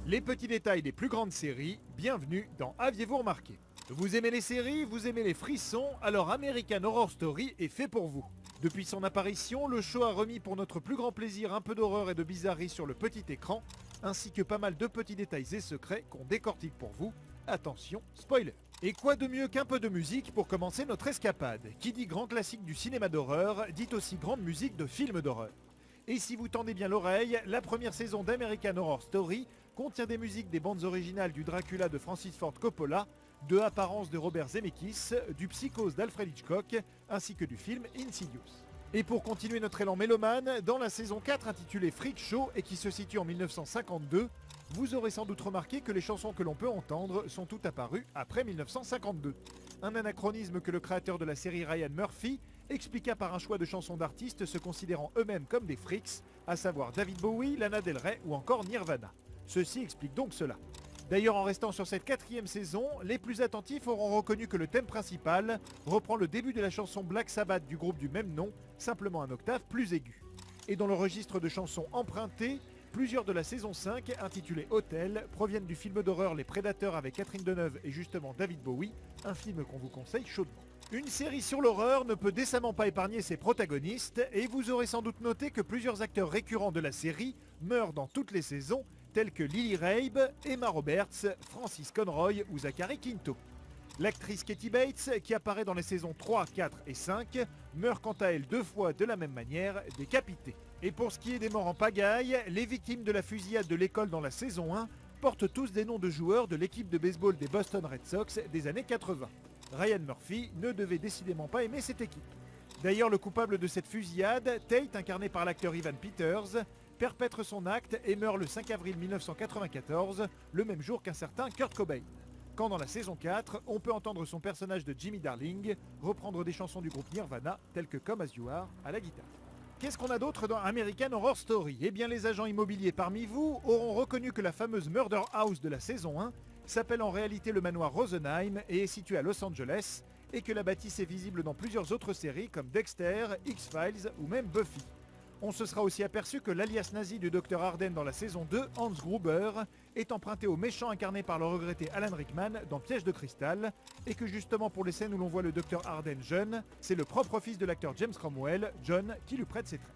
Les petits détails des plus grandes séries, bienvenue dans Aviez-vous remarqué? Vous aimez les séries, vous aimez les frissons, alors American Horror Story est fait pour vous. Depuis son apparition, le show a remis pour notre plus grand plaisir un peu d'horreur et de bizarrerie sur le petit écran, ainsi que pas mal de petits détails et secrets qu'on décortique pour vous. Attention, spoiler. Et quoi de mieux qu'un peu de musique pour commencer notre escapade? Qui dit grand classique du cinéma d'horreur, dit aussi grande musique de films d'horreur. Et si vous tendez bien l'oreille, la première saison d'American Horror Story contient des musiques des bandes originales du Dracula de Francis Ford Coppola, de Apparence de Robert Zemeckis, du Psychose d'Alfred Hitchcock, ainsi que du film Insidious. Et pour continuer notre élan mélomane, dans la saison 4 intitulée Freak Show et qui se situe en 1952, vous aurez sans doute remarqué que les chansons que l'on peut entendre sont toutes apparues après 1952. Un anachronisme que le créateur de la série Ryan Murphy expliqua par un choix de chansons d'artistes se considérant eux-mêmes comme des freaks, à savoir David Bowie, Lana Del Rey ou encore Nirvana. Ceci explique donc cela. D'ailleurs, en restant sur cette 4e saison, les plus attentifs auront reconnu que le thème principal reprend le début de la chanson Black Sabbath du groupe du même nom, simplement un octave plus aigu. Et dans le registre de chansons empruntées, plusieurs de la saison 5, intitulée Hotel, proviennent du film d'horreur Les Prédateurs avec Catherine Deneuve et justement David Bowie, un film qu'on vous conseille chaudement. Une série sur l'horreur ne peut décemment pas épargner ses protagonistes, et vous aurez sans doute noté que plusieurs acteurs récurrents de la série meurent dans toutes les saisons, tels que Lily Rabe, Emma Roberts, Francis Conroy ou Zachary Quinto. L'actrice Katie Bates, qui apparaît dans les saisons 3, 4 et 5, meurt quant à elle 2 fois de la même manière, décapitée. Et pour ce qui est des morts en pagaille, les victimes de la fusillade de l'école dans la saison 1 portent tous des noms de joueurs de l'équipe de baseball des Boston Red Sox des années 80. Ryan Murphy ne devait décidément pas aimer cette équipe. D'ailleurs, le coupable de cette fusillade, Tate, incarné par l'acteur Evan Peters, perpètre son acte et meurt le 5 avril 1994, le même jour qu'un certain Kurt Cobain. Quand dans la saison 4, on peut entendre son personnage de Jimmy Darling reprendre des chansons du groupe Nirvana, telles que Come As You Are, à la guitare. Qu'est-ce qu'on a d'autre dans American Horror Story? Eh bien, les agents immobiliers parmi vous auront reconnu que la fameuse Murder House de la saison 1 s'appelle en réalité le manoir Rosenheim et est situé à Los Angeles, et que la bâtisse est visible dans plusieurs autres séries comme Dexter, X-Files ou même Buffy. On se sera aussi aperçu que l'alias nazi du Dr Arden dans la saison 2, Hans Gruber, est emprunté au méchant incarné par le regretté Alan Rickman dans Piège de cristal, et que justement pour les scènes où l'on voit le Dr Arden jeune, c'est le propre fils de l'acteur James Cromwell, John, qui lui prête ses traits.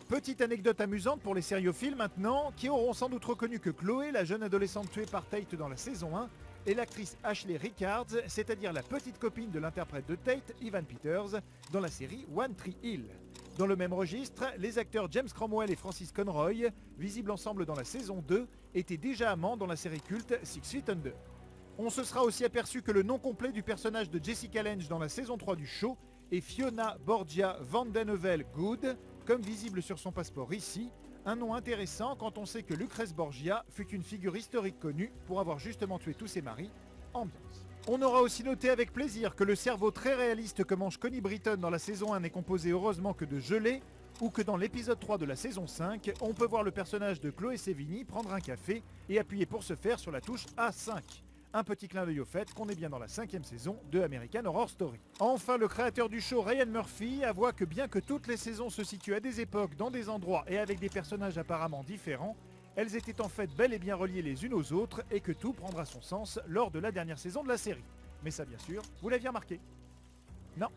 Petite anecdote amusante pour les sériophiles maintenant, qui auront sans doute reconnu que Chloé, la jeune adolescente tuée par Tate dans la saison 1, est l'actrice Ashley Rickards, c'est-à-dire la petite copine de l'interprète de Tate, Evan Peters, dans la série One Tree Hill. Dans le même registre, les acteurs James Cromwell et Francis Conroy, visibles ensemble dans la saison 2, étaient déjà amants dans la série culte Six Feet Under. On se sera aussi aperçu que le nom complet du personnage de Jessica Lange dans la saison 3 du show est Fiona Borgia Van Den Heuvel Good, comme visible sur son passeport ici, un nom intéressant quand on sait que Lucrèce Borgia fut une figure historique connue pour avoir justement tué tous ses maris. Ambiance. On aura aussi noté avec plaisir que le cerveau très réaliste que mange Connie Britton dans la saison 1 n'est composé heureusement que de gelée, ou que dans l'épisode 3 de la saison 5, on peut voir le personnage de Chloé Sevigny prendre un café et appuyer pour ce faire sur la touche A5. Un petit clin d'œil au fait qu'on est bien dans la 5e saison de American Horror Story. Enfin, le créateur du show, Ryan Murphy, avoua que bien que toutes les saisons se situent à des époques, dans des endroits et avec des personnages apparemment différents, elles étaient en fait bel et bien reliées les unes aux autres et que tout prendra son sens lors de la dernière saison de la série. Mais ça, bien sûr, vous l'aviez remarqué? Non.